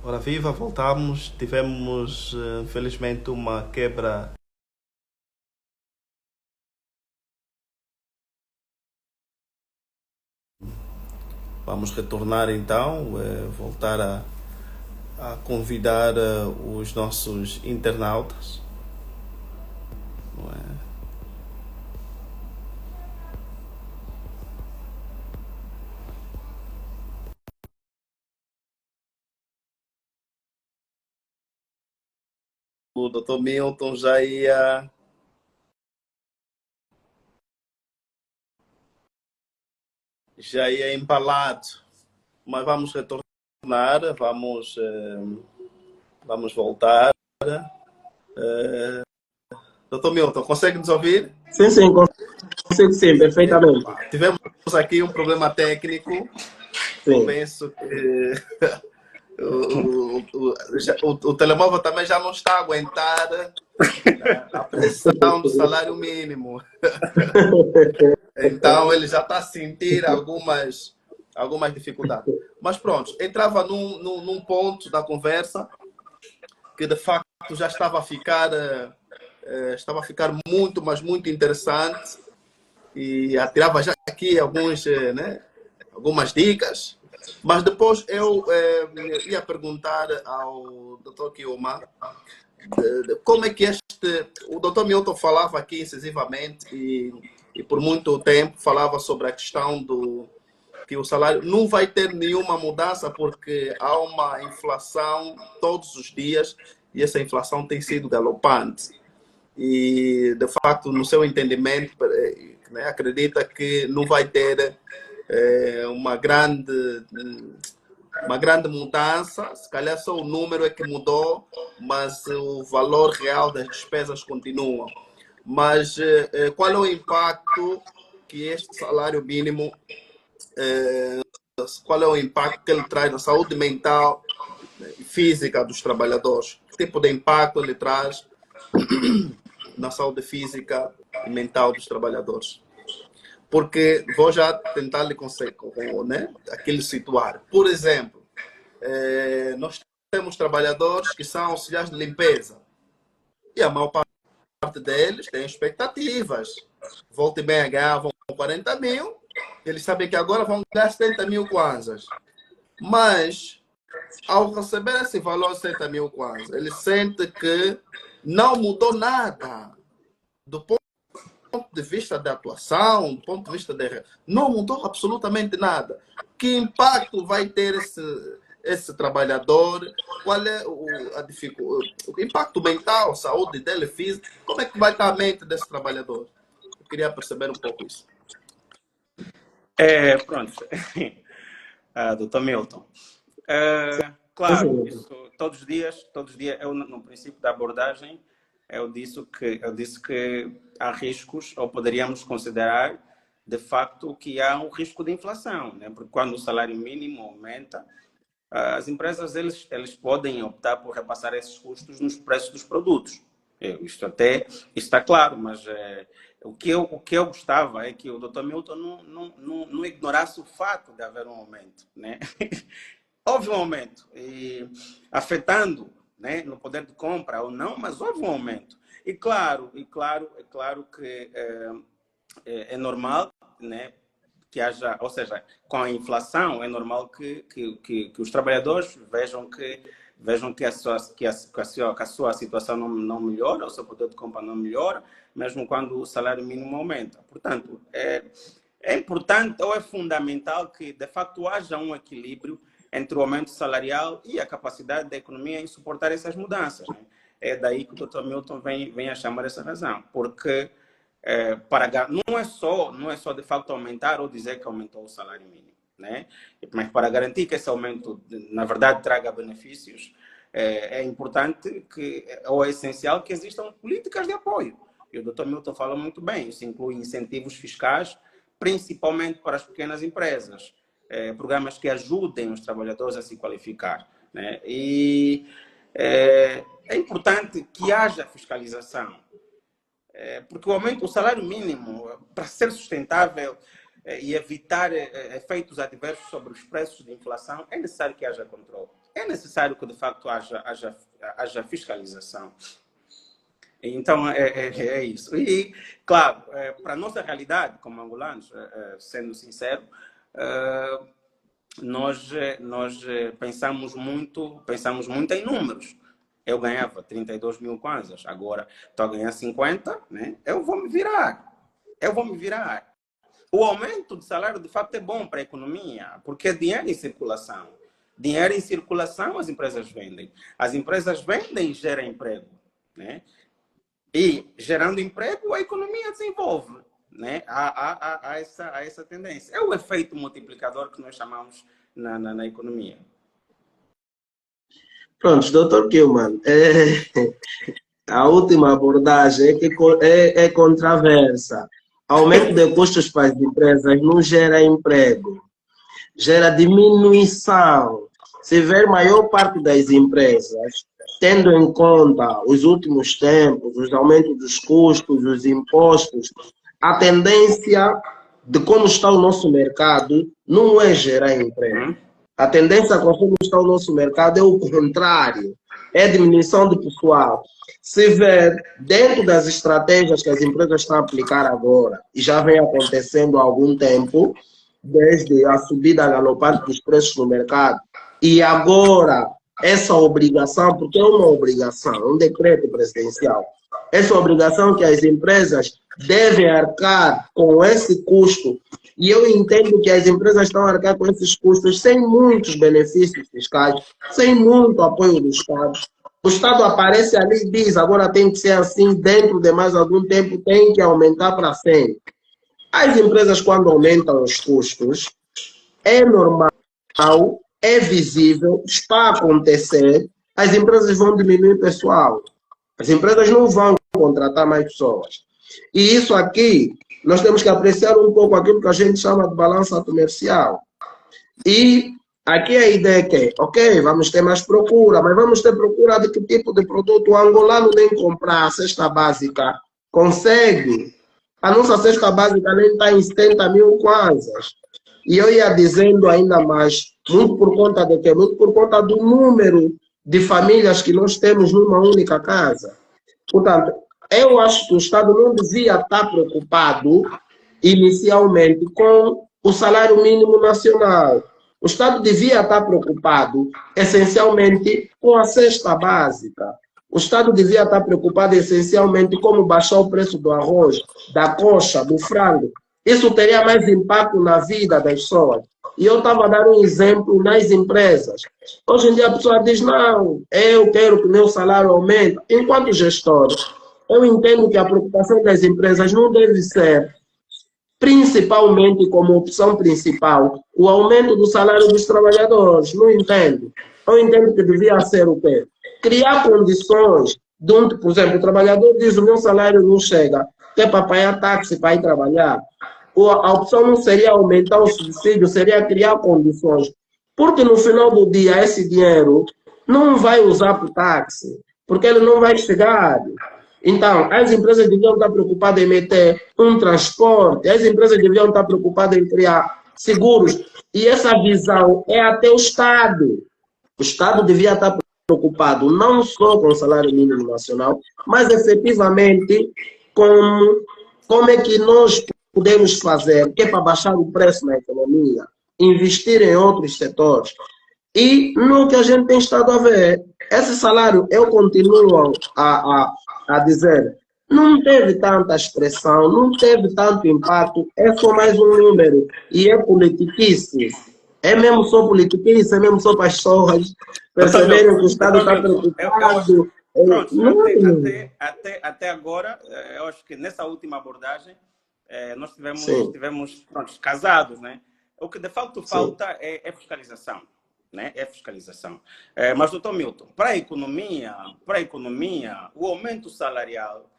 Ora viva, voltamos. Tivemos, infelizmente, uma quebra. Vamos retornar então, voltar a convidar os nossos internautas. Não é? O Dr. Milton já ia empalado, mas vamos retornar, vamos voltar. Dr. Milton, consegue nos ouvir? Sim, sim, consigo sim, perfeitamente. Tivemos aqui um problema técnico. Sim. Penso que o telemóvel também já não está a aguentar a pressão do salário mínimo. Então ele já está a sentir algumas dificuldades. Mas pronto, entrava num ponto da conversa que de facto já estava a ficar muito, mas muito interessante, e atirava já aqui algumas dicas. Mas depois eu ia perguntar ao Dr. Kioma como é que o Dr. Milton falava aqui incisivamente e por muito tempo falava sobre a questão que o salário não vai ter nenhuma mudança porque há uma inflação todos os dias e essa inflação tem sido galopante. E, de facto, no seu entendimento, né, acredita que não vai ter uma grande mudança, se calhar só o número é que mudou, mas o valor real das despesas continua. Mas qual é o impacto que este salário mínimo, qual é o impacto que ele traz na saúde mental e física dos trabalhadores? Que tipo de impacto ele traz na saúde física e mental dos trabalhadores? Porque vou já tentar lhe conseguir, né, aquele situar. Por exemplo, nós temos trabalhadores que são auxiliares de limpeza e a maior parte deles tem expectativas. Volta e meia ganhavam 40 mil, eles sabem que agora vão ganhar 70 mil kwanzas. Mas, ao receber esse valor de 70 mil kwanzas, ele sente que não mudou nada do ponto de vista da atuação, do ponto de vista de... Não mudou absolutamente nada. Que impacto vai ter esse trabalhador? Qual é o impacto mental, saúde dele, física? Como é que vai estar a mente desse trabalhador? Eu queria perceber um pouco isso. Pronto, Dr. Milton. Sim, Claro, sim. isso, todos os dias, eu no princípio da abordagem, eu disse que há riscos, ou poderíamos considerar, de facto, que há um risco de inflação, né? Porque quando o salário mínimo aumenta, as empresas eles podem optar por repassar esses custos nos preços dos produtos. Isto até está claro, mas o que eu gostava é que o Dr. Milton não ignorasse o fato de haver um aumento, né? Houve um aumento, afetando, né, no poder de compra ou não, mas houve um aumento. É claro que é normal, né, que haja, ou seja, com a inflação, é normal que os trabalhadores vejam que a sua situação não melhora, o seu poder de compra não melhora, mesmo quando o salário mínimo aumenta. Portanto, é importante ou é fundamental que, de facto, haja um equilíbrio entre o aumento salarial e a capacidade da economia em suportar essas mudanças, né? É daí que o Dr. Milton vem a chamar essa razão, porque não é só de facto aumentar ou dizer que aumentou o salário mínimo, né? Mas para garantir que esse aumento, na verdade, traga benefícios, é importante ou é essencial que existam políticas de apoio. E o Dr. Milton fala muito bem, isso inclui incentivos fiscais, principalmente para as pequenas empresas, programas que ajudem os trabalhadores a se qualificar, né? E é importante que haja fiscalização, porque o salário mínimo, para ser sustentável e evitar efeitos adversos sobre os preços de inflação, é necessário que haja controle. é necessário que, de facto, haja fiscalização. Então, é isso. E, claro, para a nossa realidade, como angolanos, sendo sincero, nós pensamos muito em números. Eu ganhava 32 mil kwanzas, agora estou a ganhar 50, né? Eu vou me virar. O aumento do salário, de facto, é bom para a economia, porque é dinheiro em circulação. Dinheiro em circulação, as empresas vendem. As empresas vendem e geram emprego, né? E, gerando emprego, a economia desenvolve, né? Há essa tendência. É o efeito multiplicador que nós chamamos na economia. Pronto, doutor Kilman, a última abordagem é controversa. Aumento de custos para as empresas não gera emprego, gera diminuição. Se ver maior parte das empresas, tendo em conta os últimos tempos, os aumentos dos custos, os impostos, a tendência de como está o nosso mercado não é gerar emprego. A tendência conforme está o nosso mercado é o contrário, é diminuição de pessoal. Se ver dentro das estratégias que as empresas estão a aplicar agora, e já vem acontecendo há algum tempo, desde a subida galopante dos preços no mercado, e agora essa obrigação, porque é uma obrigação, um decreto presidencial, essa obrigação que as empresas devem arcar com esse custo, e eu entendo que as empresas estão a arcar com esses custos sem muitos benefícios fiscais, sem muito apoio do Estado. O Estado aparece ali e diz, agora tem que ser assim, dentro de mais algum tempo tem que aumentar para sempre. As empresas, quando aumentam os custos, é normal, é visível, está a acontecer, as empresas vão diminuir pessoal. As empresas não vão contratar mais pessoas. E isso aqui, nós temos que apreciar um pouco aquilo que a gente chama de balança comercial. E aqui a ideia é que, ok, vamos ter mais procura, mas vamos ter procura de que tipo de produto? O angolano nem comprar a cesta básica consegue. A nossa cesta básica nem está em 70 mil kwanzas. E eu ia dizendo ainda mais, muito por conta de quê? Muito por conta do número de famílias que nós temos numa única casa. Portanto, eu acho que o Estado não devia estar preocupado inicialmente com o salário mínimo nacional. O Estado devia estar preocupado essencialmente com a cesta básica. O Estado devia estar preocupado essencialmente como baixar o preço do arroz, da coxa, do frango. Isso teria mais impacto na vida das pessoas. E eu estava a dar um exemplo nas empresas. Hoje em dia a pessoa diz, não, eu quero que o meu salário aumente. Enquanto gestor, eu entendo que a preocupação das empresas não deve ser, principalmente como opção principal, o aumento do salário dos trabalhadores. Não entendo. Eu entendo que devia ser o quê? Criar condições, por exemplo, o trabalhador diz, o meu salário não chega, quer para pagar táxi para ir trabalhar. A opção não seria aumentar o subsídio, seria criar condições. Porque no final do dia, esse dinheiro não vai usar para o táxi, porque ele não vai chegar. Então, as empresas deviam estar preocupadas em meter um transporte, as empresas deviam estar preocupadas em criar seguros. E essa visão é até o Estado. O Estado devia estar preocupado não só com o salário mínimo nacional, mas efetivamente como é que nós podemos fazer, que é para baixar o preço na economia, investir em outros setores. E no que a gente tem estado a ver, esse salário, eu continuo a dizer, não teve tanta expressão, não teve tanto impacto, é só mais um número, e é politiquice. É mesmo só politiquice, é mesmo só para as pessoas perceberem que o Estado está preocupado. Pronto, até agora, eu acho que nessa última abordagem, nós tivemos pronto, casados, né? O que de fato falta é fiscalização, né? É fiscalização. Mas, doutor Milton, para a economia, o aumento salarial,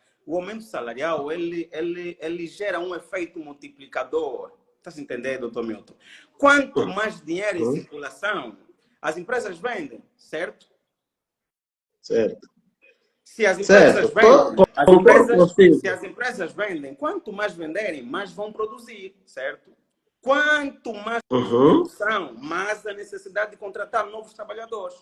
ele gera um efeito multiplicador. Está se entendendo, doutor Milton? Quanto mais dinheiro em circulação, as empresas vendem, certo? Certo. Se as empresas vendem, quanto mais venderem, mais vão produzir, certo? Quanto mais produção, mais a necessidade de contratar novos trabalhadores.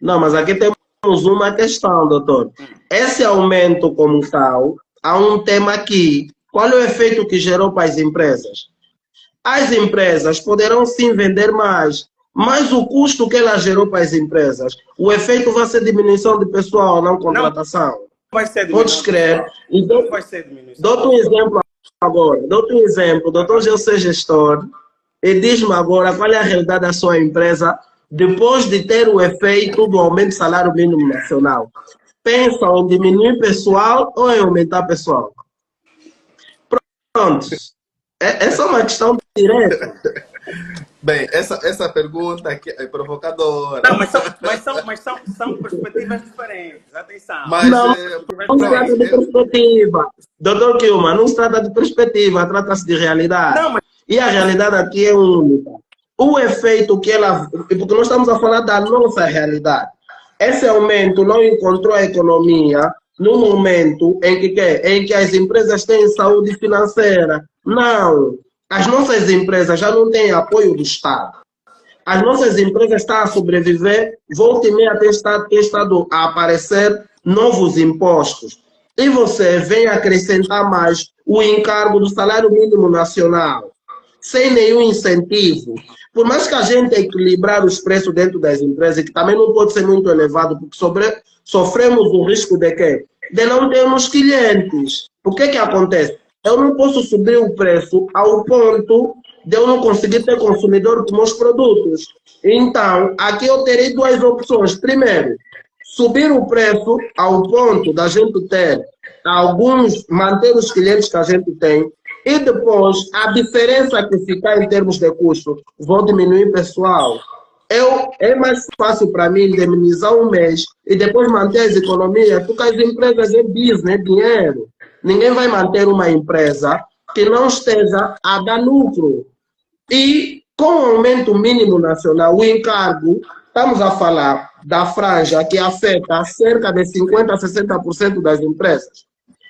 Não, mas aqui temos uma questão, doutor. Esse aumento como tal, há um tema aqui. Qual é o efeito que gerou para as empresas? As empresas poderão sim vender mais, mas o custo que ela gerou para as empresas, o efeito vai ser diminuição de pessoal, não contratação. Não vai ser diminuição. Podes crer. Então, não vai ser diminuição. Dou-te um exemplo agora. Dou-te um exemplo. Doutor, eu sou gestor e diz-me agora qual é a realidade da sua empresa depois de ter o efeito do aumento do salário mínimo nacional. Pensam em diminuir pessoal ou em aumentar pessoal? Pronto. Essa é uma questão direta. Bem, essa pergunta aqui é provocadora. Não, mas são perspectivas diferentes. Atenção. Mas, não se trata de perspectiva. Doutor Kilman, não se trata de perspectiva, trata-se de realidade. Não, mas... E a realidade aqui é única. O efeito que ela... Porque nós estamos a falar da nossa realidade. Esse aumento não encontrou a economia no momento em que as empresas têm saúde financeira. Não. As nossas empresas já não têm apoio do Estado. As nossas empresas estão a sobreviver, volta e meia tem estado a aparecer novos impostos. E você vem acrescentar mais o encargo do salário mínimo nacional, sem nenhum incentivo. Por mais que a gente equilibrar os preços dentro das empresas, que também não pode ser muito elevado, porque sofremos o risco de quê? De não termos clientes. O que acontece? Eu não posso subir o preço ao ponto de eu não conseguir ter consumidor com meus produtos. Então, aqui eu terei duas opções. Primeiro, subir o preço ao ponto da gente ter manter os clientes que a gente tem, e depois a diferença que ficar em termos de custo, vou diminuir pessoal. É mais fácil para mim indemnizar um mês e depois manter as economias, porque as empresas é business, é dinheiro. Ninguém vai manter uma empresa que não esteja a dar lucro. E com o aumento mínimo nacional, o encargo, estamos a falar da franja que afeta cerca de 50% a 60% das empresas.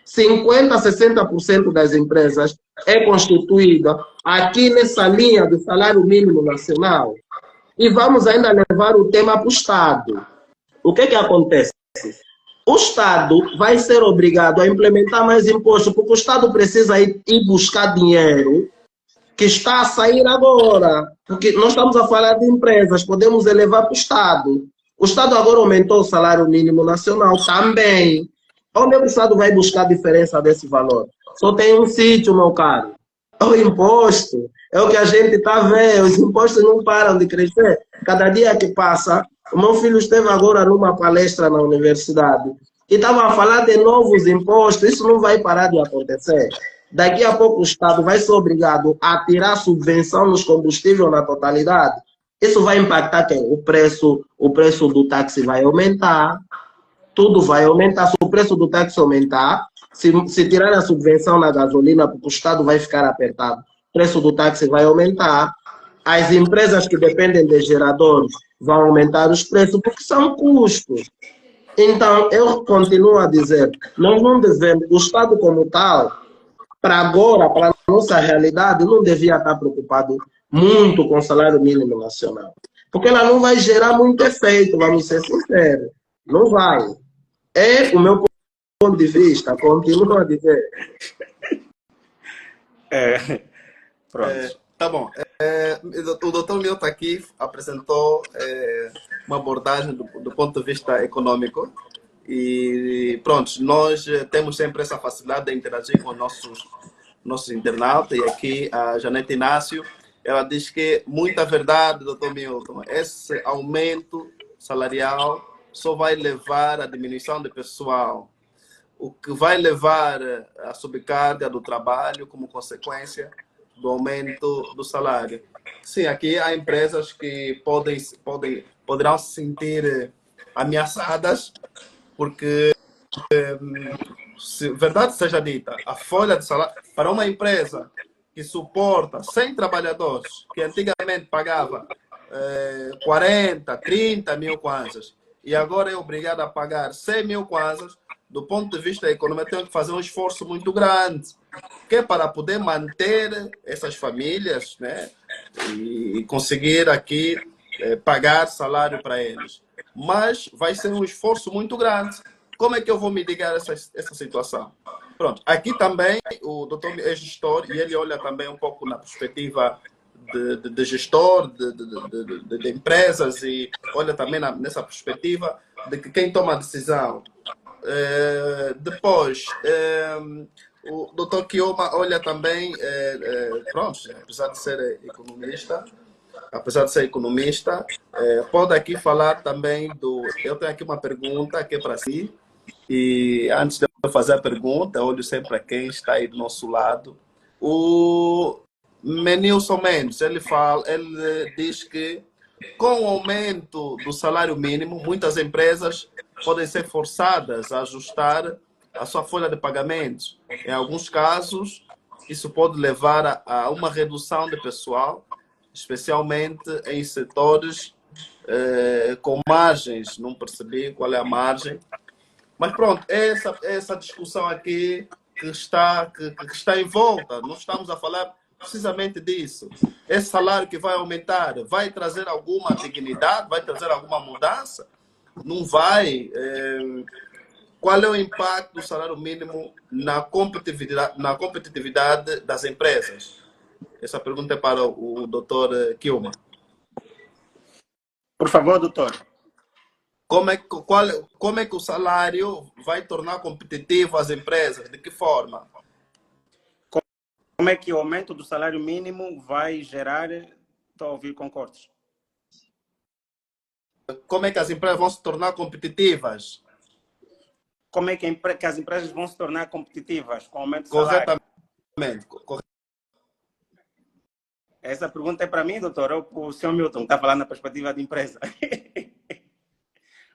50% a 60% das empresas é constituída aqui nessa linha do salário mínimo nacional. E vamos ainda levar o tema para o Estado. O que acontece? O Estado vai ser obrigado a implementar mais impostos, porque o Estado precisa ir buscar dinheiro que está a sair agora. Porque nós estamos a falar de empresas, podemos elevar para o Estado. O Estado agora aumentou o salário mínimo nacional também. Onde o Estado vai buscar a diferença desse valor? Só tem um sítio, meu caro. É o imposto. É o que a gente está vendo. Os impostos não param de crescer. Cada dia que passa, o meu filho esteve agora numa palestra na universidade e estava a falar de novos impostos. Isso não vai parar de acontecer. Daqui a pouco o Estado vai ser obrigado a tirar subvenção nos combustíveis na totalidade. Isso vai impactar quem? O preço do táxi vai aumentar. Tudo vai aumentar. Se o preço do táxi aumentar, se tirar a subvenção na gasolina, porque o Estado vai ficar apertado, o preço do táxi vai aumentar. As empresas que dependem de geradores vão aumentar os preços, porque são custos. Então, eu continuo a dizer, nós não devemos, o Estado como tal, para agora, para a nossa realidade, não devia estar preocupado muito com o salário mínimo nacional. Porque ela não vai gerar muito efeito, vamos ser sinceros. Não vai. É o meu ponto de vista, continuo a dizer. Pronto. Tá bom. O doutor Milton aqui apresentou uma abordagem do ponto de vista econômico. E pronto, nós temos sempre essa facilidade de interagir com nossos internautas. E aqui a Janete Inácio, ela diz que muita verdade, doutor Milton, esse aumento salarial só vai levar à diminuição de pessoal, o que vai levar à sobrecarga do trabalho como consequência do aumento do salário. Sim, aqui há empresas que poderão se sentir ameaçadas, porque, se verdade seja dita, a folha de salário para uma empresa que suporta 100 trabalhadores, que antigamente pagava 40, 30 mil kwanzas, e agora é obrigado a pagar 100 mil kwanzas, do ponto de vista da economia, tem que fazer um esforço muito grande, que é para poder manter essas famílias, né? E conseguir aqui pagar salário para eles. Mas vai ser um esforço muito grande. Como é que eu vou mitigar essa situação? Pronto, aqui também o doutor é gestor e ele olha também um pouco na perspectiva de gestor de empresas e olha também nessa perspectiva de que quem toma a decisão. Depois, o doutor Kioma olha também, pronto, apesar de ser economista, pode aqui falar também do... Eu tenho aqui uma pergunta que é para si, e antes de eu fazer a pergunta, eu olho sempre a quem está aí do nosso lado. O Menilson Mendes, ele diz que com o aumento do salário mínimo, muitas empresas podem ser forçadas a ajustar a sua folha de pagamentos. Em alguns casos, isso pode levar a uma redução de pessoal, especialmente em setores com margens. Não percebi qual é a margem. Mas pronto, essa discussão aqui que está em volta, nós estamos a falar precisamente disso. Esse salário que vai aumentar vai trazer alguma dignidade, vai trazer alguma mudança? Não vai? Qual é o impacto do salário mínimo na competitividade das empresas? Essa pergunta é para o Dr. Kioma. Por favor, doutor. Como é que o salário vai tornar competitivo as empresas? De que forma? Como é que o aumento do salário mínimo vai gerar... Estou a ouvir, concordes? Como é que as empresas vão se tornar competitivas? Como é que as empresas vão se tornar competitivas com o aumento do salário? Corretamente. Essa pergunta é para mim, doutor, ou para o senhor Milton, que está falando na perspectiva de empresa?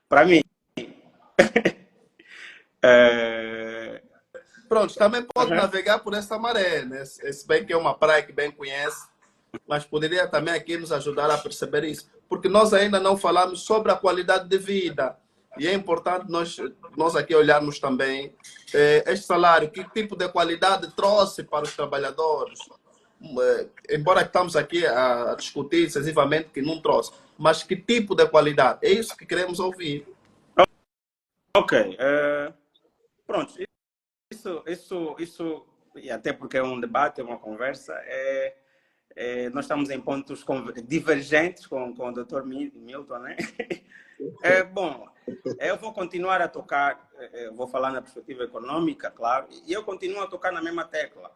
Para mim. Pronto, também pode navegar por essa maré, né? Se bem que é uma praia que bem conhece, mas poderia também aqui nos ajudar a perceber isso, porque nós ainda não falamos sobre a qualidade de vida. E é importante nós aqui olharmos também este salário, que tipo de qualidade trouxe para os trabalhadores. Embora estamos aqui a discutir excessivamente que não trouxe, mas que tipo de qualidade? É isso que queremos ouvir. Ok. Pronto. Isso, e até porque é um debate, é uma conversa, nós estamos em pontos divergentes com o Dr. Milton, né? Bom, eu vou continuar a tocar, vou falar na perspectiva econômica, claro, e eu continuo a tocar na mesma tecla.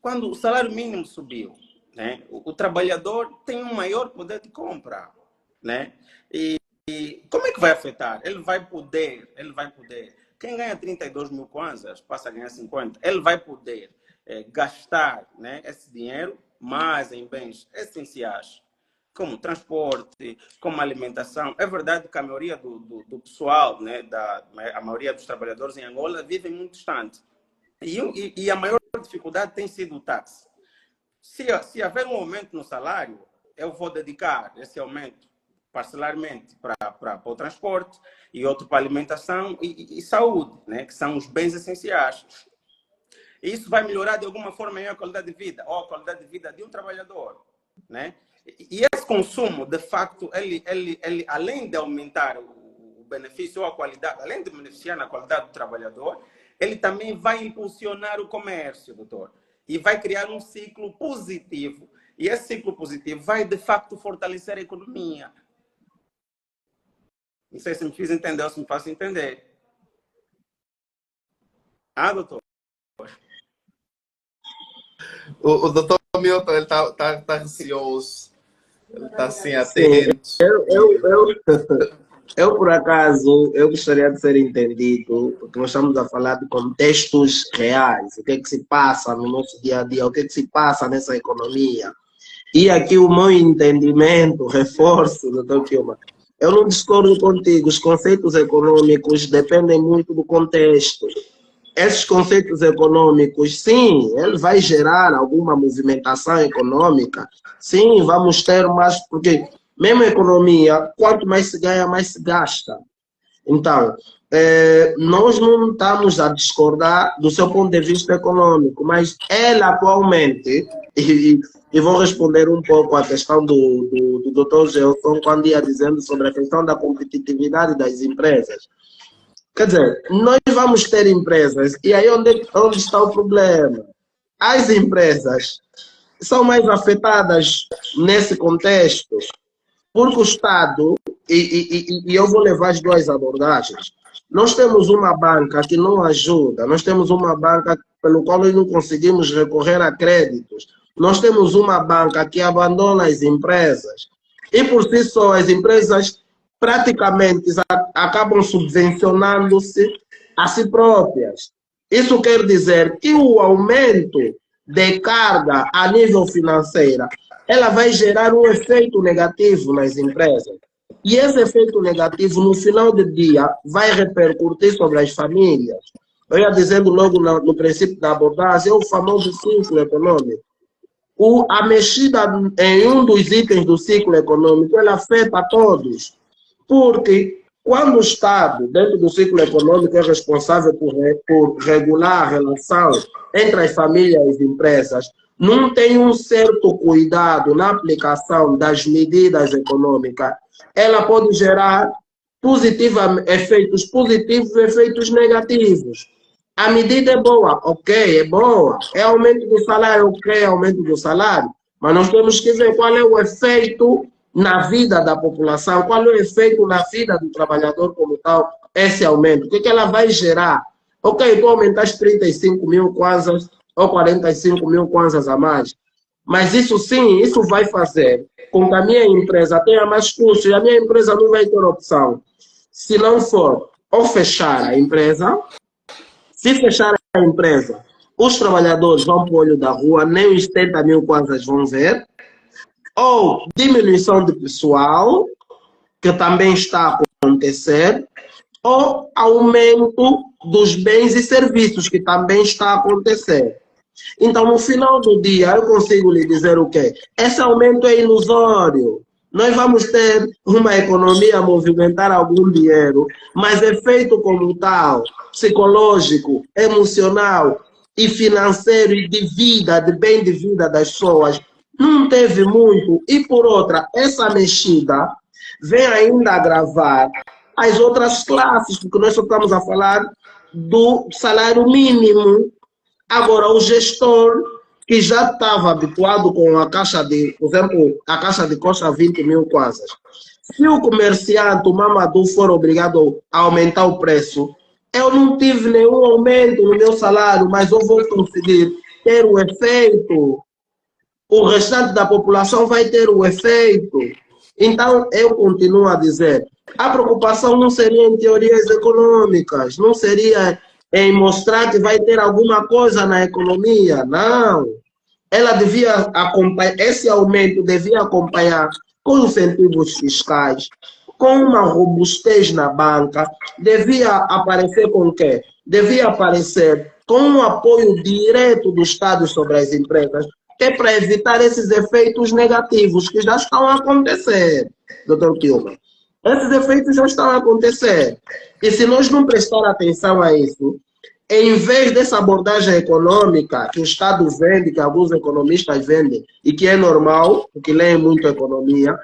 Quando o salário mínimo subiu, né, o trabalhador tem um maior poder de compra, né? E como é que vai afetar? Ele vai poder. Quem ganha 32 mil kwanzas passa a ganhar 50. Ele vai poder gastar, né, esse dinheiro mais em bens essenciais, como transporte, como alimentação. É verdade que a maioria do pessoal, né, a maioria dos trabalhadores em Angola vivem muito distante. E a maior dificuldade tem sido o táxi. Se haver um aumento no salário, eu vou dedicar esse aumento parcelarmente para o transporte e outro para alimentação e saúde, né, que são os bens essenciais. Isso vai melhorar de alguma forma a qualidade de vida, ou a qualidade de vida de um trabalhador, né? E esse consumo, de facto, ele além de aumentar o benefício ou a qualidade, além de beneficiar na qualidade do trabalhador, ele também vai impulsionar o comércio, doutor, e vai criar um ciclo positivo. E esse ciclo positivo vai, de facto, fortalecer a economia. Não sei se me fiz entender ou se me faço entender. Doutor? O doutor Milton está ansioso, ele está assim atento. Eu, por acaso, eu gostaria de ser entendido, porque nós estamos a falar de contextos reais, o que é que se passa no nosso dia a dia, o que é que se passa nessa economia. E aqui o meu entendimento, reforço, doutor Kioma, eu não discordo contigo, os conceitos econômicos dependem muito do contexto. Esses conceitos econômicos, sim, ele vai gerar alguma movimentação econômica, sim, vamos ter mais, porque mesmo a economia, quanto mais se ganha, mais se gasta. Então, nós não estamos a discordar do seu ponto de vista econômico, mas ela atualmente, e vou responder um pouco à questão do Dr. Gelson, quando ia dizendo sobre a questão da competitividade das empresas. Quer dizer, nós vamos ter empresas, e aí onde está o problema? As empresas são mais afetadas nesse contexto, porque o Estado, e eu vou levar as duas abordagens, nós temos uma banca que não ajuda, nós temos uma banca pelo qual nós não conseguimos recorrer a créditos, nós temos uma banca que abandona as empresas, e por si só as empresas praticamente acabam subvencionando-se a si próprias. Isso quer dizer que o aumento de carga a nível financeiro, ela vai gerar um efeito negativo nas empresas. E esse efeito negativo, no final do dia, vai repercutir sobre as famílias. Eu ia dizendo logo no princípio da abordagem, é o famoso ciclo econômico. A mexida em um dos itens do ciclo econômico, ela afeta a todos. Porque quando o Estado, dentro do ciclo econômico, é responsável por regular a relação entre as famílias e as empresas, não tem um certo cuidado na aplicação das medidas econômicas, ela pode gerar efeitos positivos e efeitos negativos. A medida é boa, ok, é boa. É aumento do salário, ok, é aumento do salário. Mas nós temos que ver qual é o efeito na vida da população, qual é o efeito na vida do trabalhador como tal, esse aumento. O que ela vai gerar? Ok, tu aumentaste 35 mil kwanzas ou 45 mil kwanzas a mais. Mas isso sim, isso vai fazer com que a minha empresa tenha mais custos e a minha empresa não vai ter opção. Se não for ou fechar a empresa, se fechar a empresa, os trabalhadores vão para o olho da rua, nem os 70 mil kwanzas vão ver, ou diminuição de pessoal, que também está a acontecer, ou aumento dos bens e serviços, que também está a acontecer. Então, no final do dia, eu consigo lhe dizer o quê? Esse aumento é ilusório. Nós vamos ter uma economia a movimentar algum dinheiro, mas efeito como tal, psicológico, emocional e financeiro e de vida, de bem de vida das pessoas, não teve muito. E por outra, essa mexida vem ainda agravar as outras classes, porque nós só estamos a falar do salário mínimo. Agora, o gestor que já estava habituado com a caixa de, por exemplo, a caixa de costa 20 mil kwanzas, se o comerciante, o Mamadou, for obrigado a aumentar o preço, eu não tive nenhum aumento no meu salário, mas eu vou conseguir ter o efeito. O restante da população vai ter o efeito. Então, eu continuo a dizer, a preocupação não seria em teorias econômicas, não seria em mostrar que vai ter alguma coisa na economia, não. Ela devia acompanhar, esse aumento devia acompanhar com incentivos fiscais, com uma robustez na banca, devia aparecer com o quê? Devia aparecer com um apoio direto do Estado sobre as empresas, que é para evitar esses efeitos negativos que já estão a acontecer, Dr. Kilman. Esses efeitos já estão a acontecer. E se nós não prestar atenção a isso, em vez dessa abordagem econômica que o Estado vende, que alguns economistas vendem, e que é normal, porque leem muito economia,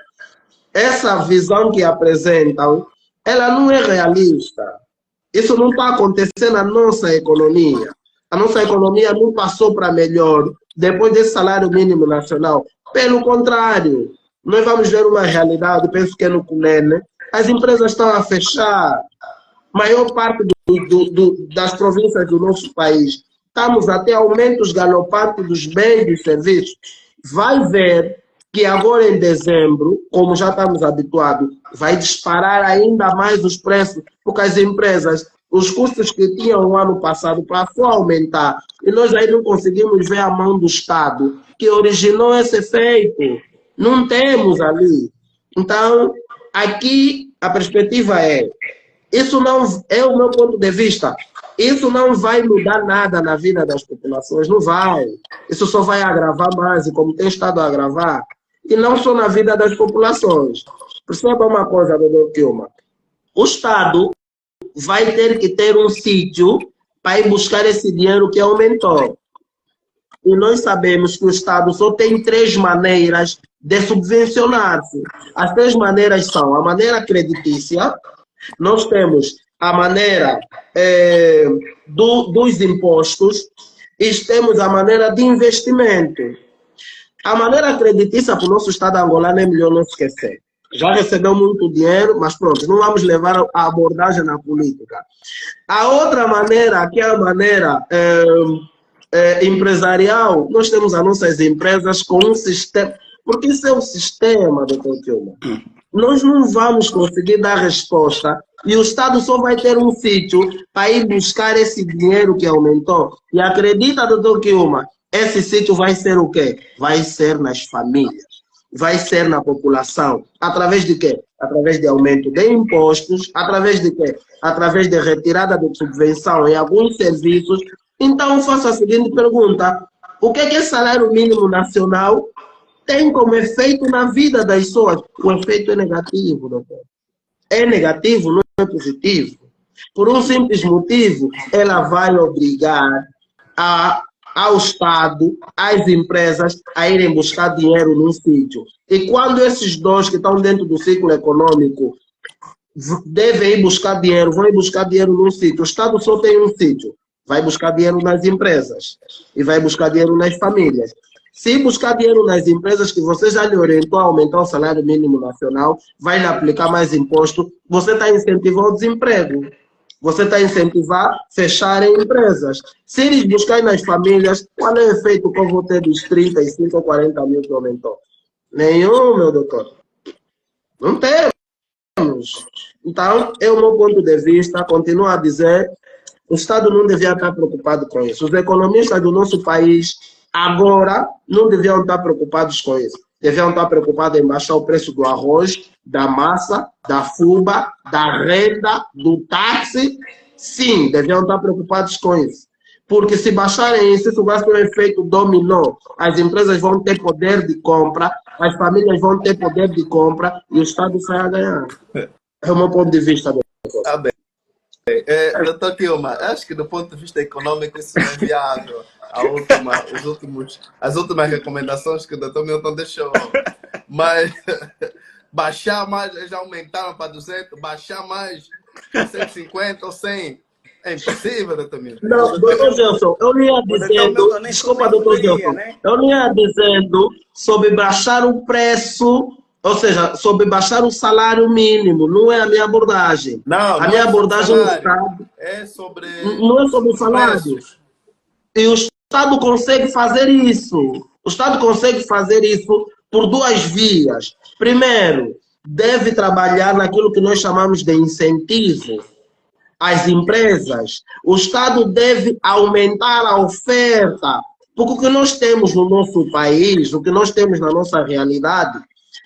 essa visão que apresentam, ela não é realista. Isso não está acontecendo na nossa economia. A nossa economia não passou para melhor depois desse salário mínimo nacional. Pelo contrário, nós vamos ver uma realidade, penso que é no Cunene, as empresas estão a fechar. Maior parte das províncias do nosso país, estamos a ter aumentos galopantes dos bens e serviços. Vai ver que agora em dezembro, como já estamos habituados, vai disparar ainda mais os preços, porque as empresas, os custos que tinham no ano passado passou a aumentar. E nós aí não conseguimos ver a mão do Estado que originou esse efeito. Não temos ali. Então, aqui a perspectiva é, isso não é o meu ponto de vista, isso não vai mudar nada na vida das populações, não vai. Isso só vai agravar mais, e como tem estado a agravar, e não só na vida das populações. Perceba uma coisa, Dr. Kilman. O Estado vai ter que ter um sítio para ir buscar esse dinheiro que aumentou. E nós sabemos que o Estado só tem 3 maneiras de subvencionar-se. As 3 maneiras são a maneira creditícia, nós temos a maneira dos impostos e temos a maneira de investimento. A maneira creditícia para o nosso Estado angolano é melhor não esquecer. Já recebeu muito dinheiro, mas pronto, não vamos levar a abordagem na política. A outra maneira, que é a maneira empresarial, nós temos as nossas empresas com um sistema, porque isso é o sistema, doutor Kilma. Nós não vamos conseguir dar resposta e o Estado só vai ter um sítio para ir buscar esse dinheiro que aumentou. E acredita, doutor Kilma, esse sítio vai ser o quê? Vai ser nas famílias, vai ser na população. Através de quê? Através de aumento de impostos, através de quê? Através de retirada de subvenção em alguns serviços. Então, faço a seguinte pergunta: o que é salário mínimo nacional tem como efeito na vida das pessoas? O efeito é negativo, doutor. É negativo, não é positivo. Por um simples motivo, ela vai obrigar ao Estado, às empresas, a irem buscar dinheiro num sítio. E quando esses dois que estão dentro do ciclo econômico devem ir buscar dinheiro, vão ir buscar dinheiro num sítio, o Estado só tem um sítio. Vai buscar dinheiro nas empresas e vai buscar dinheiro nas famílias. Se buscar dinheiro nas empresas que você já lhe orientou a aumentar o salário mínimo nacional, vai lhe aplicar mais imposto, você está incentivando o desemprego. Você está incentivando a fecharem empresas. Se eles buscarem nas famílias, qual é o efeito que eu vou ter dos 35 ou 40 mil que aumentou? Nenhum, meu doutor. Não temos. Então, é o meu ponto de vista, continuo a dizer, o Estado não devia estar preocupado com isso. Os economistas do nosso país agora não deviam estar preocupados com isso. Deviam estar preocupados em baixar o preço do arroz, da massa, da fuba, da renda, do táxi. Sim, deviam estar preocupados com isso. Porque se baixarem isso vai ter um efeito dominó. As empresas vão ter poder de compra, as famílias vão ter poder de compra e o Estado sai a ganhar. É o meu ponto de vista. Tá bem. Doutor Kilma, acho que do ponto de vista econômico isso não é viável. As últimas recomendações que o doutor Milton deixou. Mas baixar mais, já aumentaram para 200, baixar mais 150 ou 100. É impossível, doutor Milton. Não, doutor Gelson, eu não ia dizendo, desculpa, doutor Gelson, eu não ia dizendo sobre baixar o preço, ou seja, sobre baixar o salário mínimo, não é a minha abordagem. Não, a minha abordagem é sobre... Não é sobre o salário. E o Estado consegue fazer isso. O Estado consegue fazer isso por 2 vias. Primeiro, deve trabalhar naquilo que nós chamamos de incentivo às empresas. O Estado deve aumentar a oferta. Porque o que nós temos no nosso país, o que nós temos na nossa realidade,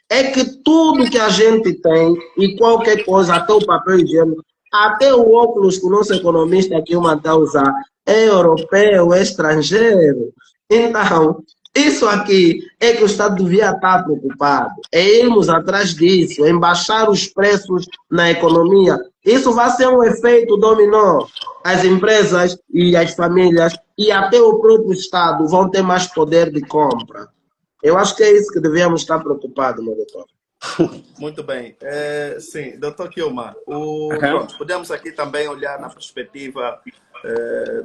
é que tudo que a gente tem, e qualquer coisa, até o papel higiênico, até o óculos que o nosso economista aqui manda usar, é europeu, é estrangeiro. Então, isso aqui é que o Estado devia estar preocupado. É irmos atrás disso, em baixar os preços na economia. Isso vai ser um efeito dominó. As empresas e as famílias e até o próprio Estado vão ter mais poder de compra. Eu acho que é isso que devíamos estar preocupados, meu doutor. Muito bem. Sim, doutor Kilma, pronto, podemos aqui também olhar na perspectiva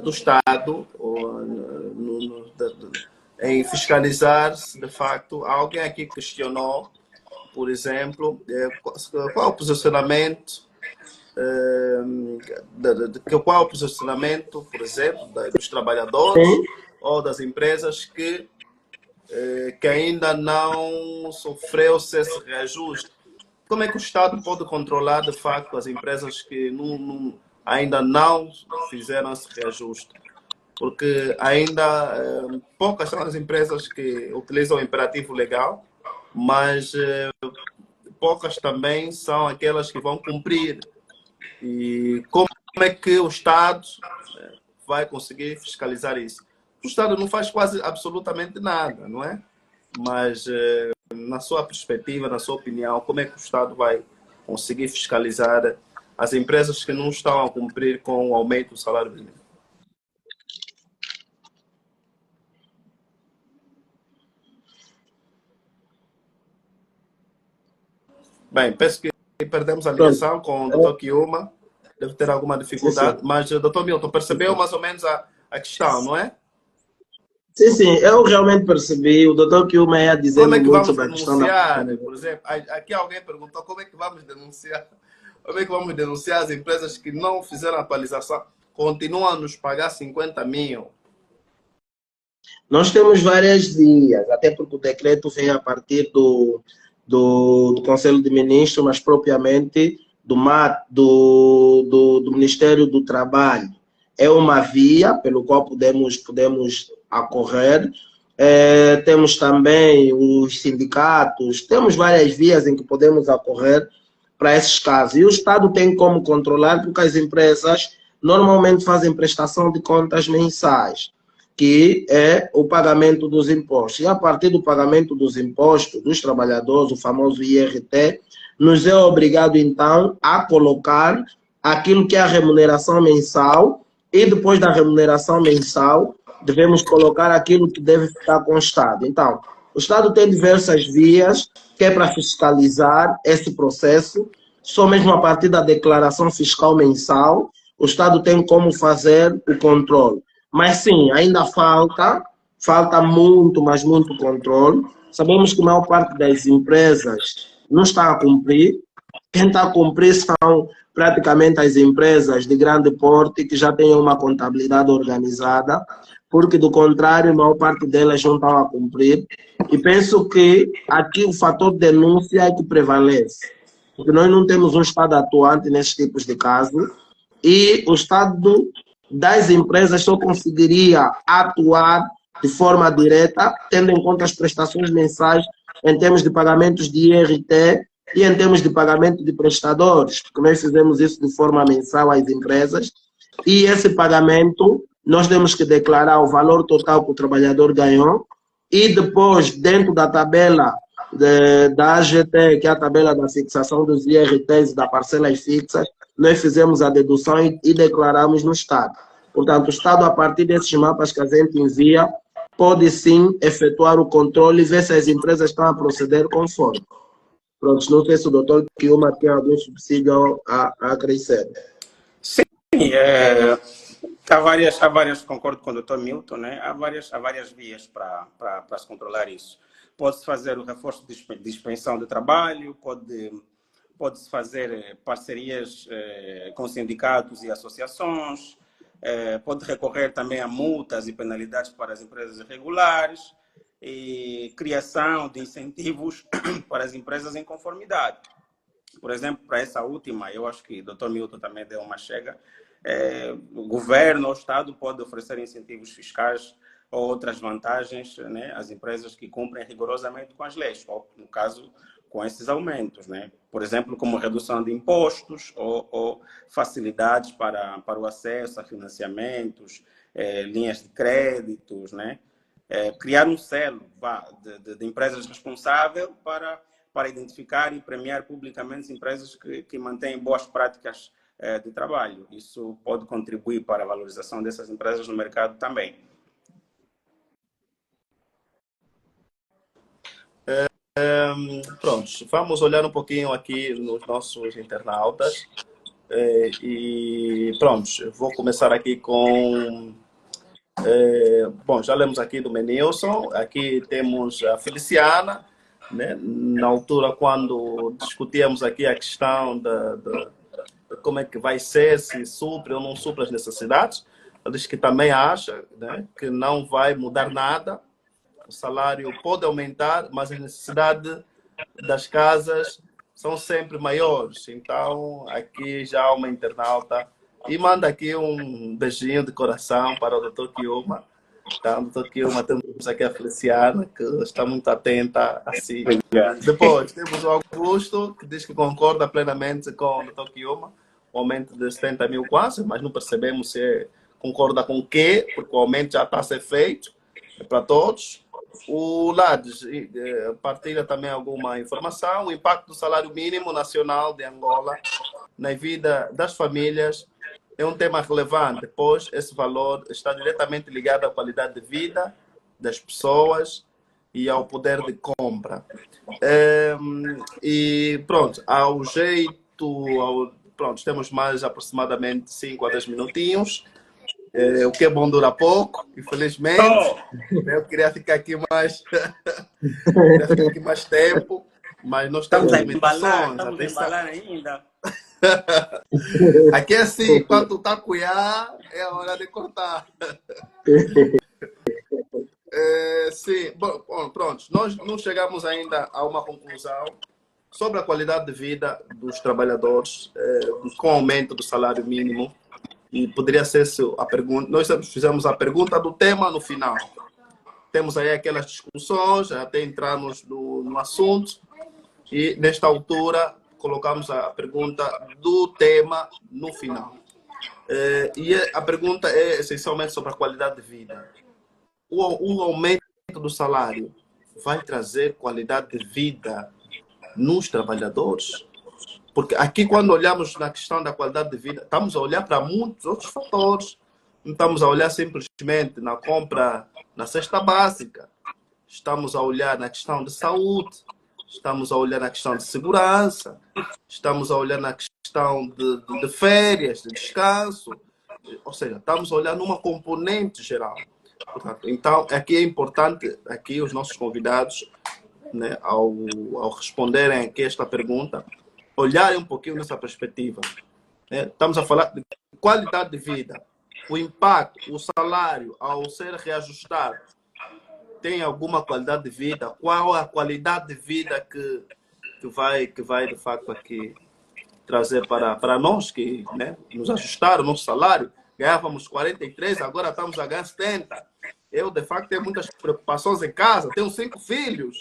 do Estado, em fiscalizar, de facto. Alguém aqui questionou, por exemplo, qual é o posicionamento, por exemplo, dos trabalhadores ou das empresas que ainda não sofreu esse reajuste. Como é que o Estado pode controlar, de facto, as empresas que ainda não fizeram esse reajuste? Porque ainda poucas são as empresas que utilizam o imperativo legal, mas poucas também são aquelas que vão cumprir. E como é que o Estado vai conseguir fiscalizar isso? O Estado não faz quase absolutamente nada, não é? Mas, na sua perspectiva, na sua opinião, como é que o Estado vai conseguir fiscalizar as empresas que não estão a cumprir com o aumento do salário mínimo. Bem, penso que perdemos a ligação com o Dr. Kiuma. Deve ter alguma dificuldade, Sim. mas, Dr. Milton, percebeu mais ou menos a questão, não é? Sim, eu realmente percebi. O doutor Kiuma ia dizer Como é que muito vamos sobre a questão da... denunciar? Por exemplo, aqui alguém perguntou como é que vamos denunciar. Como é que vamos denunciar as empresas que não fizeram a atualização? Continuam a nos pagar 50 mil. Nós temos várias vias, até porque o decreto vem a partir do Conselho de Ministros, mas propriamente do Ministério do Trabalho. É uma via pelo qual podemos acorrer. Temos também os sindicatos, temos várias vias em que podemos acorrer para esses casos. E o Estado tem como controlar, porque as empresas normalmente fazem prestação de contas mensais, que é o pagamento dos impostos. E a partir do pagamento dos impostos dos trabalhadores, o famoso IRT, nos é obrigado, então, a colocar aquilo que é a remuneração mensal, e depois da remuneração mensal, devemos colocar aquilo que deve ficar constado. Então, o Estado tem diversas vias, que é para fiscalizar esse processo, só mesmo a partir da declaração fiscal mensal, o Estado tem como fazer o controle. Mas sim, ainda falta muito, mas muito controle. Sabemos que a maior parte das empresas não está a cumprir. Quem está a cumprir são praticamente as empresas de grande porte que já têm uma contabilidade organizada, porque do contrário, a maior parte delas não estão a cumprir. E penso que aqui o fator de denúncia é que prevalece, porque nós não temos um Estado atuante nesses tipos de casos, e o Estado das empresas só conseguiria atuar de forma direta, tendo em conta as prestações mensais em termos de pagamentos de IRT e em termos de pagamento de prestadores, porque nós fizemos isso de forma mensal às empresas, e esse pagamento nós temos que declarar o valor total que o trabalhador ganhou, e depois, dentro da tabela da AGT, que é a tabela da fixação dos IRTs e das parcelas fixas, nós fizemos a dedução e declaramos no Estado. Portanto, o Estado, a partir desses mapas que a gente envia, pode sim efetuar o controle e ver se as empresas estão a proceder conforme. Pronto, não sei se o doutor Kiuma tem algum subsídio a acrescer. Sim, há várias, concordo com o Dr. Milton, né? Há várias vias para se controlar isso. Pode-se fazer o reforço de dispensão de trabalho, pode-se fazer parcerias com sindicatos e associações, pode recorrer também a multas e penalidades para as empresas irregulares, e criação de incentivos para as empresas em conformidade. Por exemplo, para essa última, eu acho que o Dr. Milton também deu uma chega, o governo ou o Estado pode oferecer incentivos fiscais ou outras vantagens, né, às empresas que cumprem rigorosamente com as leis, ou, no caso, com esses aumentos, né? Por exemplo, como redução de impostos ou facilidades para o acesso a financiamentos, linhas de créditos, né? Criar um selo de empresas responsáveis para identificar e premiar publicamente empresas que mantêm boas práticas de trabalho. Isso pode contribuir para a valorização dessas empresas no mercado também. Pronto, vamos olhar um pouquinho aqui nos nossos internautas. E pronto, vou começar aqui com... bom, já lemos aqui do Menilson. Aqui temos a Feliciana, né? Na altura, quando discutíamos aqui a questão de como é que vai ser, se supre ou não supre as necessidades, ela diz que também acha, né, que não vai mudar nada. O salário pode aumentar, mas a necessidade das casas são sempre maiores. Então, aqui já há uma internauta e manda aqui um beijinho de coração para o Dr. Kiuma. Então, Dr. Kiuma, temos aqui a Feliciana, que está muito atenta assim. Depois, temos o Augusto, que diz que concorda plenamente com o Dr. Kiuma, o aumento de 70 mil quase, mas não percebemos se concorda com o quê, porque o aumento já está a ser feito, é para todos. O Lades partilha também alguma informação. O impacto do salário mínimo nacional de Angola na vida das famílias é um tema relevante, pois esse valor está diretamente ligado à qualidade de vida das pessoas e ao poder de compra. E pronto, ao jeito, pronto, temos mais aproximadamente 5 a 10 minutinhos. O que é bom dura pouco, infelizmente. Eu queria ficar aqui mais, queria ficar aqui mais tempo, mas nós temos limitações. Estamos a embalar ainda. Aqui é assim, quando está a cuiar, é a hora de cortar. Sim, bom, pronto, nós não chegamos ainda a uma conclusão sobre a qualidade de vida dos trabalhadores com o aumento do salário mínimo. E poderia ser a pergunta. Nós fizemos a pergunta do tema no final. Temos aí aquelas discussões, até entrarmos no assunto. E nesta altura colocamos a pergunta do tema no final. E a pergunta é essencialmente sobre a qualidade de vida. O aumento do salário vai trazer qualidade de vida nos trabalhadores? Porque aqui, quando olhamos na questão da qualidade de vida, estamos a olhar para muitos outros fatores. Não estamos a olhar simplesmente na compra na cesta básica. Estamos a olhar na questão de saúde. Estamos a olhar na questão de segurança. Estamos a olhar na questão de férias, de descanso. Ou seja, estamos a olhar numa componente geral. Portanto, então, aqui é importante, aqui os nossos convidados, né, ao responderem aqui esta pergunta, olharem um pouquinho nessa perspectiva. Estamos a falar de qualidade de vida. O impacto, o salário, ao ser reajustado, tem alguma qualidade de vida? Qual é a qualidade de vida que vai de facto aqui trazer para nós que, né, nos ajustaram o nosso salário? Ganhávamos 43, agora estamos a ganhar 70. Eu, de facto, tenho muitas preocupações em casa, tenho 5 filhos.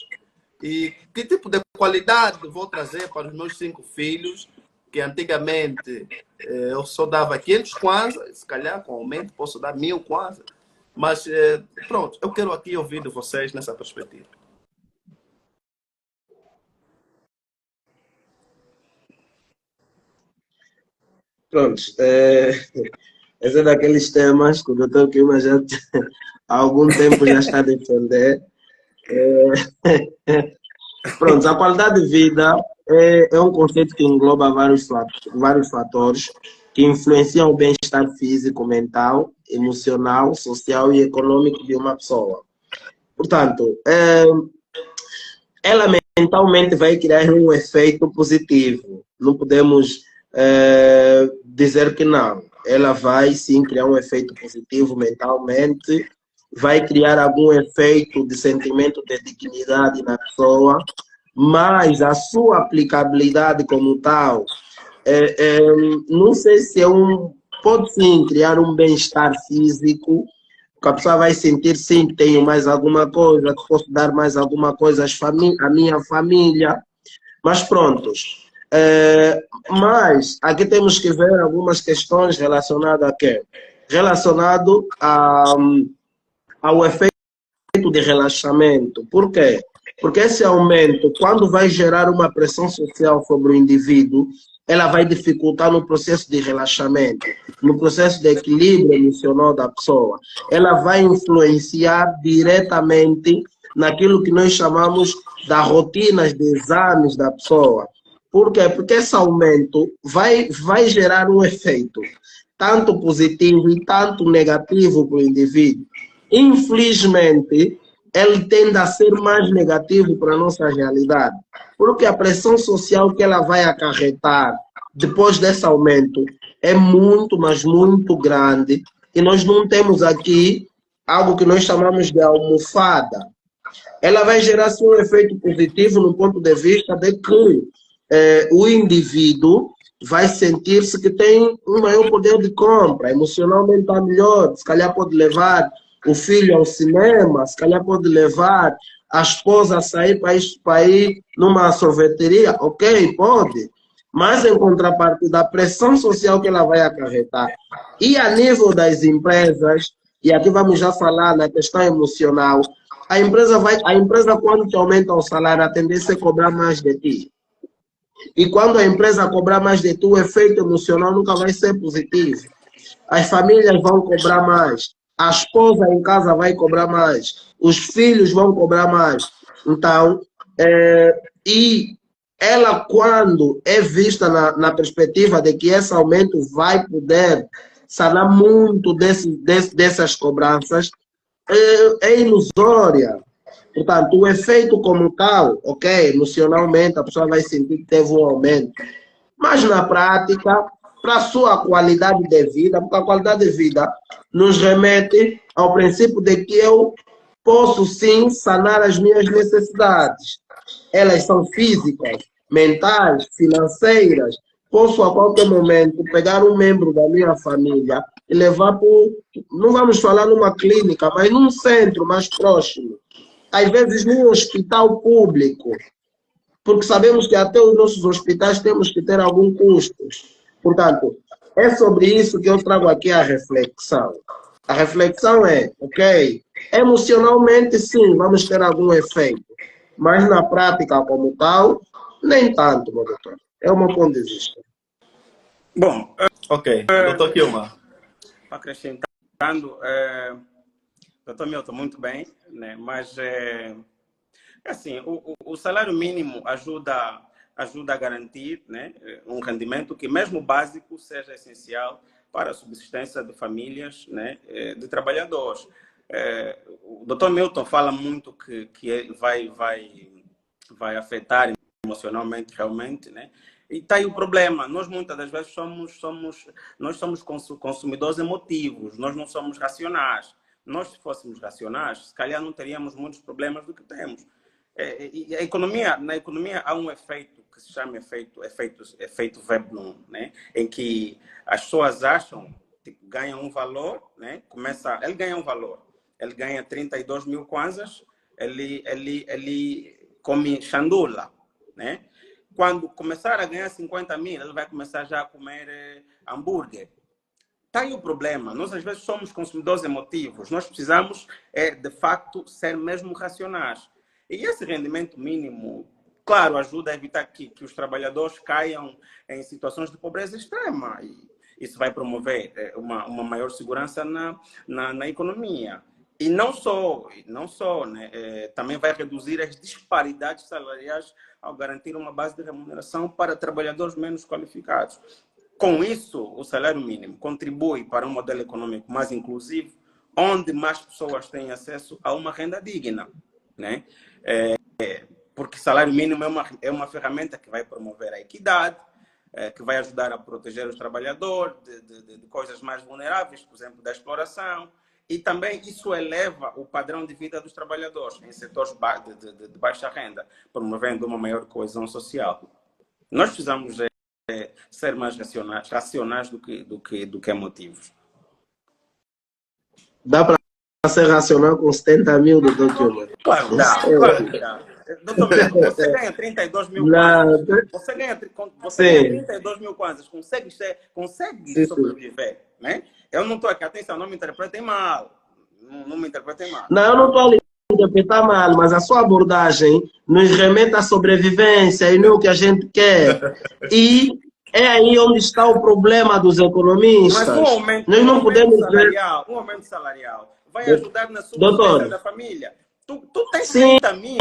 E que tipo de qualidade vou trazer para os meus 5 filhos, que antigamente eu só dava 500 kwanzas, se calhar com aumento posso dar 1000 kwanzas. Mas pronto, eu quero aqui ouvir de vocês nessa perspectiva. Pronto, esse é daqueles temas que o doutor Kilma já há algum tempo já está a defender. Pronto, a qualidade de vida é um conceito que engloba vários fatores que influenciam o bem-estar físico, mental, emocional, social e econômico de uma pessoa. Portanto, ela mentalmente vai criar um efeito positivo. Não podemos dizer que não. Ela vai sim criar um efeito positivo mentalmente, vai criar algum efeito de sentimento de dignidade na pessoa, mas a sua aplicabilidade como tal, não sei se pode sim criar um bem-estar físico, que a pessoa vai sentir sim que tenho mais alguma coisa, que posso dar mais alguma coisa à minha família, mas prontos. Mas aqui temos que ver algumas questões relacionadas a quê? Relacionado ao efeito de relaxamento. Por quê? Porque esse aumento, quando vai gerar uma pressão social sobre o indivíduo, ela vai dificultar no processo de relaxamento, no processo de equilíbrio emocional da pessoa. Ela vai influenciar diretamente naquilo que nós chamamos da rotinas de exames da pessoa. Por quê? Porque esse aumento vai gerar um efeito tanto positivo e tanto negativo para o indivíduo. Infelizmente, ele tende a ser mais negativo para a nossa realidade, porque a pressão social que ela vai acarretar depois desse aumento é muito, mas muito grande, e nós não temos aqui algo que nós chamamos de almofada. Ela vai gerar sim um efeito positivo no ponto de vista de que o indivíduo vai sentir-se que tem um maior poder de compra, emocionalmente está melhor, se calhar pode levar o filho ao cinema, se calhar pode levar a esposa a sair para ir numa sorveteria, ok, pode, mas em contrapartida da pressão social que ela vai acarretar. E a nível das empresas, e aqui vamos já falar na questão emocional, a empresa quando te aumenta o salário, a tendência é cobrar mais de ti. E quando a empresa cobrar mais de tu, o efeito emocional nunca vai ser positivo. As famílias vão cobrar mais. A esposa em casa vai cobrar mais. Os filhos vão cobrar mais. Então, e ela, quando é vista na perspectiva de que esse aumento vai poder sanar muito dessas cobranças, é ilusória. Portanto, o efeito como tal, ok, emocionalmente a pessoa vai sentir que teve um aumento. Mas na prática, para a sua qualidade de vida, porque a qualidade de vida nos remete ao princípio de que eu posso sim sanar as minhas necessidades. Elas são físicas, mentais, financeiras. Posso a qualquer momento pegar um membro da minha família e levar para, não vamos falar numa clínica, mas num centro mais próximo. Às vezes num hospital público, porque sabemos que até os nossos hospitais temos que ter algum custo. Portanto, é sobre isso que eu trago aqui a reflexão. A reflexão é, ok, emocionalmente sim, vamos ter algum efeito, mas na prática como tal, nem tanto, meu doutor. É o meu ponto de vista. Bom, Ok, doutor Kilma. acrescentando, doutor Milton, muito bem, né? Mas assim, o salário mínimo ajuda a garantir, né, um rendimento que, mesmo básico, seja essencial para a subsistência de famílias, né, de trabalhadores. O doutor Milton fala muito que vai afetar emocionalmente, realmente, né? E está aí o problema. Nós, muitas das vezes, nós somos consumidores emotivos, nós não somos racionais. Nós, se fôssemos racionais, se calhar não teríamos muitos problemas do que temos. E na economia há um efeito que se chama efeito Veblen, né? Em que as pessoas acham que ganham um valor, né? Ele ganha um valor, ele ganha 32 mil kwanzas, ele come chandula, né? Quando começar a ganhar 50 mil, ele vai começar já a comer hambúrguer. Está aí o problema. Nós, às vezes, somos consumidores emotivos. Nós precisamos, de facto, ser mesmo racionais. E esse rendimento mínimo, claro, ajuda a evitar que os trabalhadores caiam em situações de pobreza extrema. E isso vai promover uma maior segurança na economia. E não só, né? Também vai reduzir as disparidades salariais ao garantir uma base de remuneração para trabalhadores menos qualificados. Com isso, o salário mínimo contribui para um modelo econômico mais inclusivo, onde mais pessoas têm acesso a uma renda digna, né? Porque salário mínimo é uma ferramenta que vai promover a equidade, que vai ajudar a proteger os trabalhadores de coisas mais vulneráveis, por exemplo, da exploração, e também isso eleva o padrão de vida dos trabalhadores em setores de baixa renda, promovendo uma maior coesão social. Nós precisamos ser mais racionais do que emotivos. Dá para ser racional com 70 mil, doutor Kilma? Claro, claro que dá. Doutor Milton, você ganha 32 mil kwanzas. Você ganha 32 mil kwanzas. Consegue sobreviver, né? Eu não estou aqui, atenção, não me interpretem mal. Não me interpretem mal. Não, eu não estou ali a interpretar mal, mas a sua abordagem nos remete à sobrevivência e não o que a gente quer. E é aí onde está o problema dos economistas. Mas Nós não podemos um aumento salarial vai ajudar na subsistência da família. Tu tens 30 mil.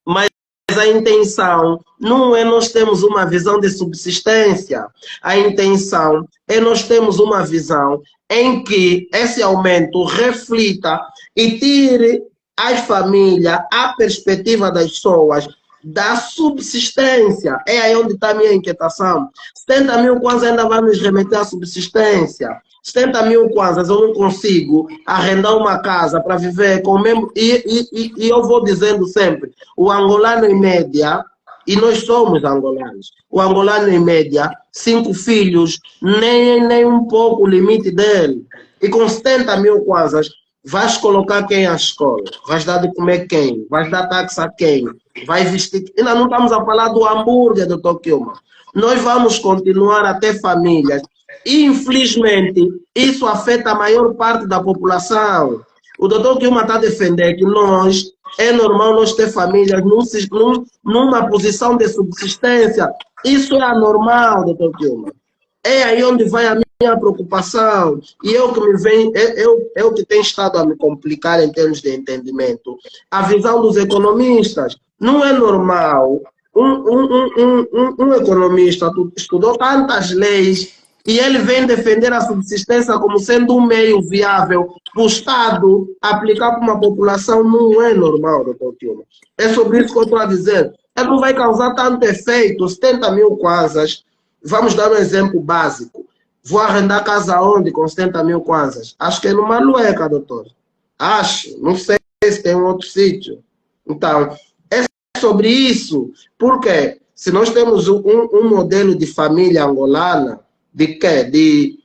Mas a intenção não é nós temos uma visão de subsistência. A intenção é nós temos uma visão em que esse aumento reflita e tire as famílias, a perspectiva das pessoas, da subsistência. É aí onde está a minha inquietação. 70 mil kwanzas ainda vai nos remeter à subsistência. 70 mil kwanzas eu não consigo arrendar uma casa para viver com o mesmo... E eu vou dizendo sempre, o angolano em média, e nós somos angolanos, o angolano em média, 5 filhos, nem um pouco o limite dele. E com 70 mil kwanzas, vais colocar quem à escola? Vais dar de comer quem? Vais dar táxi a quem? Vai vestir... Ainda não estamos a falar do hambúrguer, doutor Kilma. Nós vamos continuar a ter famílias. E, infelizmente, isso afeta a maior parte da população. O doutor Kilma está a defender que nós é normal nós ter famílias numa posição de subsistência. Isso é anormal, doutor Kilman. É aí onde vai a minha preocupação. E eu que me vem, eu que tenho estado a me complicar em termos de entendimento. A visão dos economistas. Não é normal um economista estudou tantas leis e ele vem defender a subsistência como sendo um meio viável para o Estado aplicar para uma população. Não é normal, doutor Kilman. É sobre isso que eu estou a dizer. Ele não vai causar tanto efeito. 70 mil kwanzas. Vamos dar um exemplo básico. Vou arrendar casa onde com 70 mil kwanzas? Acho que é numa Lueca, doutor. Acho. Não sei se tem um outro sítio. Então, é sobre isso. Por quê? Se nós temos um modelo de família angolana, de quê? De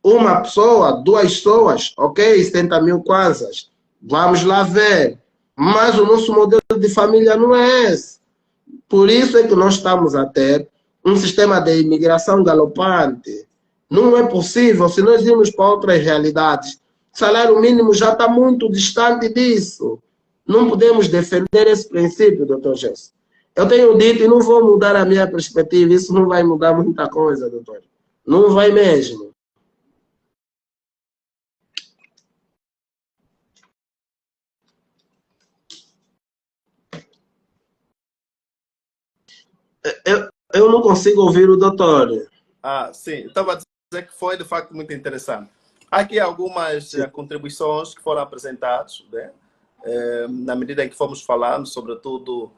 uma pessoa, duas pessoas, ok? 70 mil kwanzas. Vamos lá ver. Mas o nosso modelo de família não é esse. Por isso é que nós estamos a ter um sistema de imigração galopante. Não é possível, se nós irmos para outras realidades, o salário mínimo já está muito distante disso. Não podemos defender esse princípio, doutor Gerson. Eu tenho dito e não vou mudar a minha perspectiva, isso não vai mudar muita coisa, doutor. Não vai mesmo. Eu não consigo ouvir o doutor. Ah, sim. Estava a dizer que foi, de facto, muito interessante. Há aqui algumas contribuições que foram apresentadas, né? Na medida em que fomos falando, sobretudo,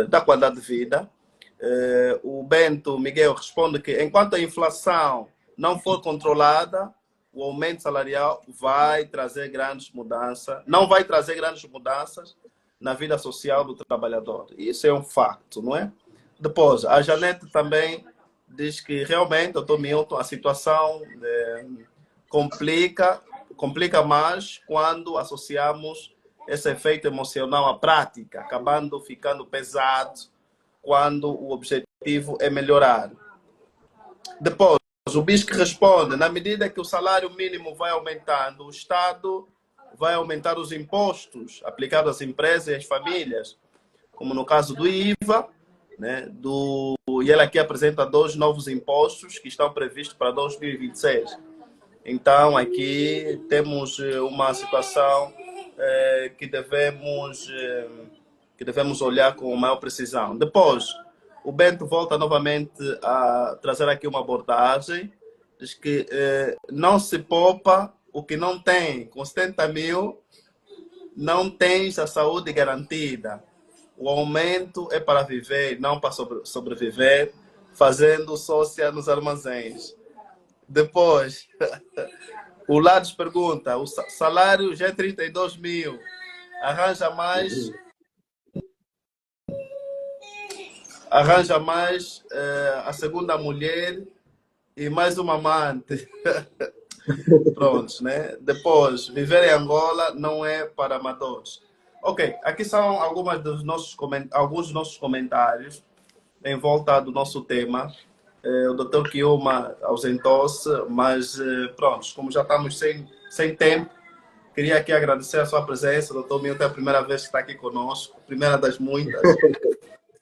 da qualidade de vida. O Bento Miguel responde que, enquanto a inflação não for controlada, o aumento salarial vai trazer grandes mudanças, não vai trazer grandes mudanças na vida social do trabalhador. Isso é um facto, não é? Depois, a Janete também diz que realmente, doutor Milton, a situação complica mais quando associamos esse efeito emocional à prática, acabando ficando pesado quando o objetivo é melhorar. Depois, o Bisque responde, na medida que o salário mínimo vai aumentando, o Estado vai aumentar os impostos aplicados às empresas e às famílias, como no caso do IVA, né, e ele aqui apresenta 2 novos impostos que estão previstos para 2026. Então, aqui temos uma situação que devemos olhar com maior precisão. Depois, o Bento volta novamente a trazer aqui uma abordagem, diz que não se poupa o que não tem. Com 70 mil, não tens a saúde garantida. O aumento é para viver, não para sobreviver, fazendo sócia nos armazéns. Depois, o Lados pergunta, o salário já é 32 mil, arranja mais a segunda mulher e mais uma amante. Prontos, né? Depois, viver em Angola não é para amadores. Ok, aqui são alguns dos nossos comentários em volta do nosso tema. O Dr. Kiuma ausentou-se, mas pronto, como já estamos sem tempo, queria aqui agradecer a sua presença. Dr. Milton, é a primeira vez que está aqui conosco, primeira das muitas.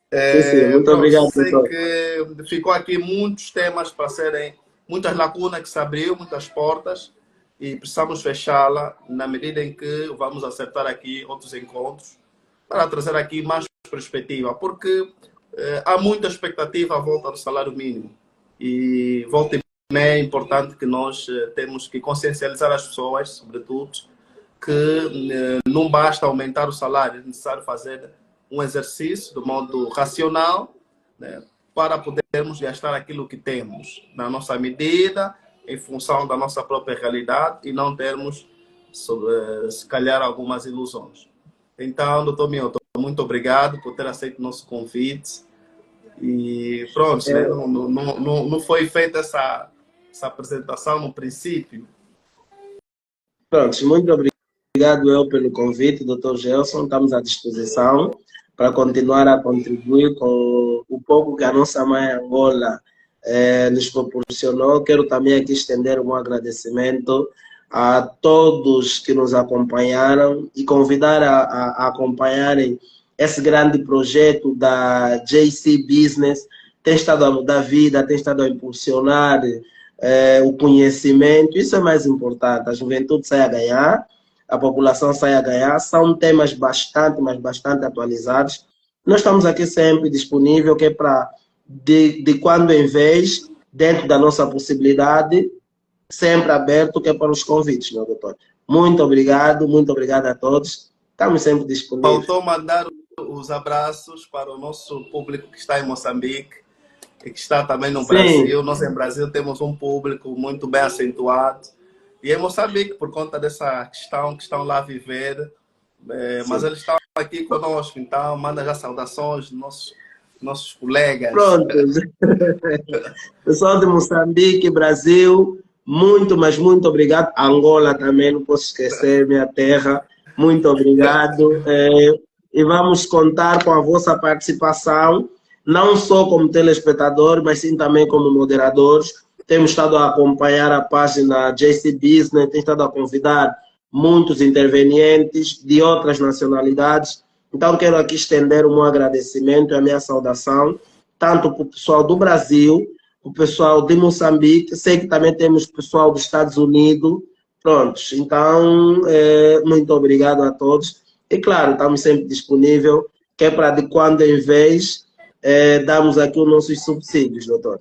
Sim, muito obrigado. Sei que ficou aqui muitos temas para serem, muitas lacunas que se abriu, muitas portas, e precisamos fechá-la na medida em que vamos acertar aqui outros encontros para trazer aqui mais perspectiva, porque há muita expectativa à volta do salário mínimo e volta e meia é importante que nós temos que consciencializar as pessoas, sobretudo, que não basta aumentar o salário, é necessário fazer um exercício de modo racional, né, para podermos gastar aquilo que temos na nossa medida, em função da nossa própria realidade e não termos, se calhar, algumas ilusões. Então, doutor Milton, muito obrigado por ter aceito o nosso convite. E pronto, né? Não foi feita essa apresentação no princípio. Pronto, muito obrigado eu pelo convite, doutor Gelson. Estamos à disposição para continuar a contribuir com o pouco que a nossa mãe Angola nos proporcionou. Quero também aqui estender um agradecimento a todos que nos acompanharam e convidar a acompanharem esse grande projeto da JC Business. Tem estado a mudar a vida, tem estado a impulsionar o conhecimento. Isso é mais importante. A juventude sai a ganhar, a população sai a ganhar. São temas bastante, mas bastante atualizados. Nós estamos aqui sempre disponível, que é para, de quando em vez, dentro da nossa possibilidade, sempre aberto, que é para os convites, meu doutor. Muito obrigado a todos. Estamos sempre disponíveis. Faltou mandar os abraços para o nosso público que está em Moçambique e que está também no Brasil. Nós em Brasil temos um público muito bem acentuado. E em Moçambique, por conta dessa questão que estão lá a viver, mas eles estão aqui conosco, então manda já saudações nossos colegas. Pronto. Pessoal de Moçambique, Brasil, muito, mas muito obrigado. Angola também, não posso esquecer, minha terra. Muito obrigado. E vamos contar com a vossa participação, não só como telespectador, mas sim também como moderadores. Temos estado a acompanhar a página JC Business, tem estado a convidar muitos intervenientes de outras nacionalidades. Então, quero aqui estender o meu agradecimento e a minha saudação, tanto para o pessoal do Brasil, o pessoal de Moçambique, sei que também temos pessoal dos Estados Unidos. Prontos, então, muito obrigado a todos. E, claro, estamos sempre disponíveis, que é para de quando em vez darmos aqui os nossos subsídios, doutor.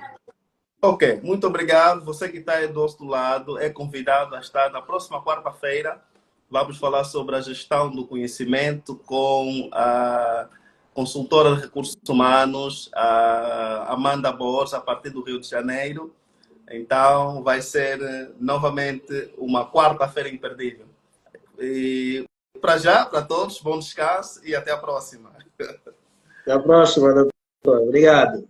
Ok, muito obrigado. Você que está aí do outro lado é convidado a estar na próxima quarta-feira. Vamos falar sobre a gestão do conhecimento com a consultora de recursos humanos, a Amanda Borges, a partir do Rio de Janeiro. Então, vai ser novamente uma quarta-feira imperdível. E para já, para todos, bom descanso e até a próxima. Até a próxima, doutor. Obrigado.